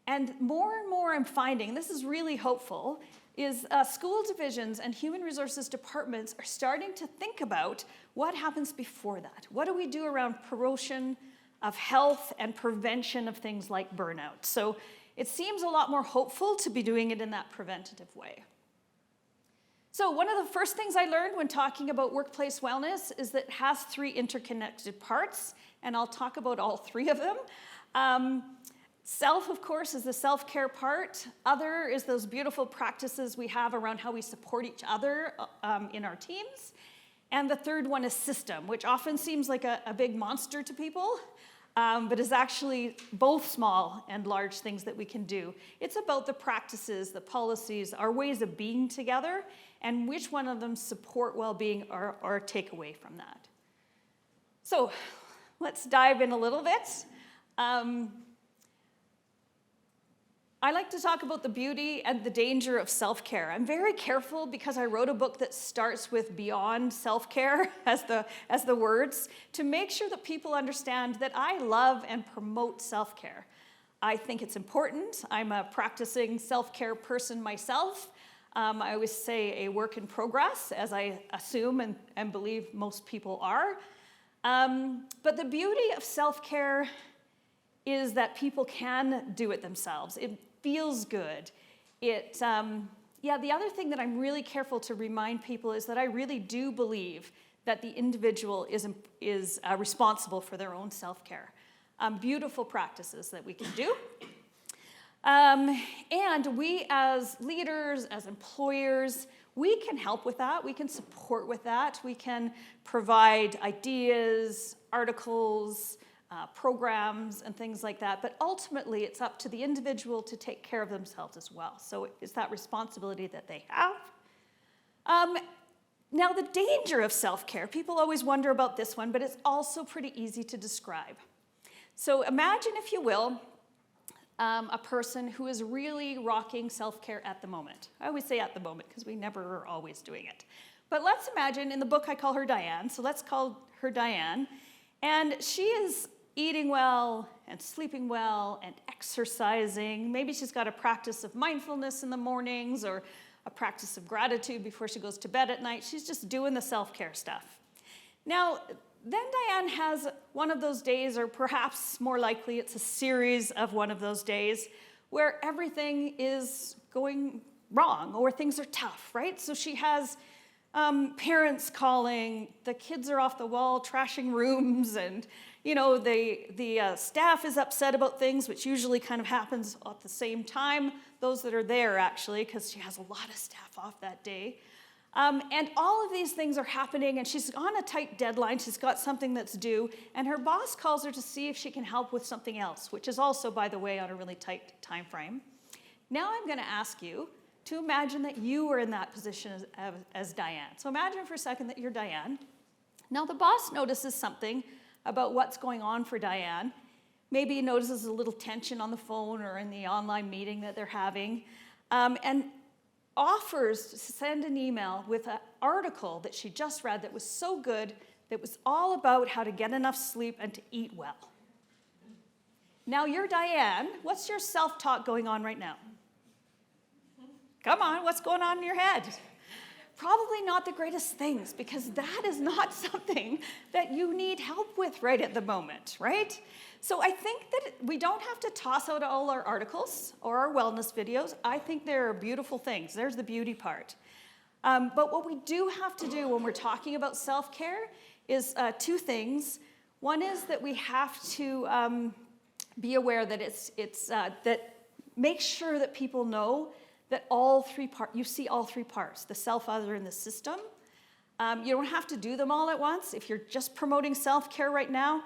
And more I'm finding, this is really hopeful, is school divisions and human resources departments are starting to think about what happens before that. What do we do around promotion of health and prevention of things like burnout? So it seems a lot more hopeful to be doing it in that preventative way. So one of the first things I learned when talking about workplace wellness is that it has 3 interconnected parts, and I'll talk about all 3 of them. Self, of course, is the self-care part. Other is those beautiful practices we have around how we support each other in our teams. And the third one is system, which often seems like a big monster to people, but is actually both small and large things that we can do. It's about the practices, the policies, our ways of being together, and which one of them support well-being or take away from that. So let's dive in a little bit. I like to talk about the beauty and the danger of self-care. I'm very careful because I wrote a book that starts with beyond self-care as the words, to make sure that people understand that I love and promote self-care. I think it's important. I'm a practicing self-care person myself. I always say a work in progress, as I assume and believe most people are. But the beauty of self-care is that people can do it themselves. It feels good. The other thing that I'm really careful to remind people is that I really do believe that the individual is responsible for their own self-care. Beautiful practices that we can do. And we as leaders, as employers, we can help with that. We can support with that. We can provide ideas, articles, programs and things like that, but ultimately it's up to the individual to take care of themselves as well. So it's that responsibility that they have. Now the danger of self-care, people always wonder about this one, but it's also pretty easy to describe. So imagine, if you will, a person who is really rocking self-care at the moment. I always say at the moment because we never are always doing it. But let's imagine, in the book I call her Diane, so let's call her Diane, and she is eating well and sleeping well and exercising. Maybe she's got a practice of mindfulness in the mornings or a practice of gratitude before she goes to bed at night. She's just doing the self-care stuff. Now, then Diane has one of those days, or perhaps more likely it's a series of one of those days, where everything is going wrong or things are tough, right? So she has parents calling, the kids are off the wall, trashing rooms, and the staff is upset about things, which usually kind of happens at the same time, those that are there actually, because she has a lot of staff off that day. And all of these things are happening, and she's on a tight deadline. She's got something that's due, and her boss calls her to see if she can help with something else, which is also, by the way, on a really tight time frame. Now I'm going to ask you to imagine that you are in that position as Diane. So imagine for a second that you're Diane. Now the boss notices something about what's going on for Diane. Maybe he notices a little tension on the phone or in the online meeting that they're having, and offers to send an email with an article that she just read that was so good, that was all about how to get enough sleep and to eat well. Now you're Diane. What's your self-talk going on right now? Come on, what's going on in your head? Probably not the greatest things, because that is not something that you need help with right at the moment, right? So I think that we don't have to toss out all our articles or our wellness videos. I think they're beautiful things. There's the beauty part. But what we do have to do when we're talking about self-care is 2 things. One is that we have to be aware that that make sure that people know that you see all 3 parts, the self, other, and the system. You don't have to do them all at once. If you're just promoting self-care right now,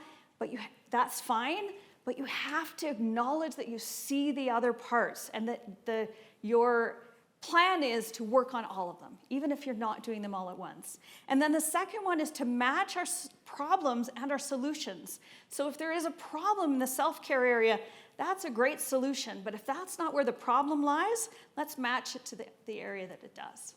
that's fine, but you have to acknowledge that you see the other parts, and that your plan is to work on all of them, even if you're not doing them all at once. And then the second one is to match our problems and our solutions. So if there is a problem in the self-care area, that's a great solution. But if that's not where the problem lies, let's match it to the area that it does.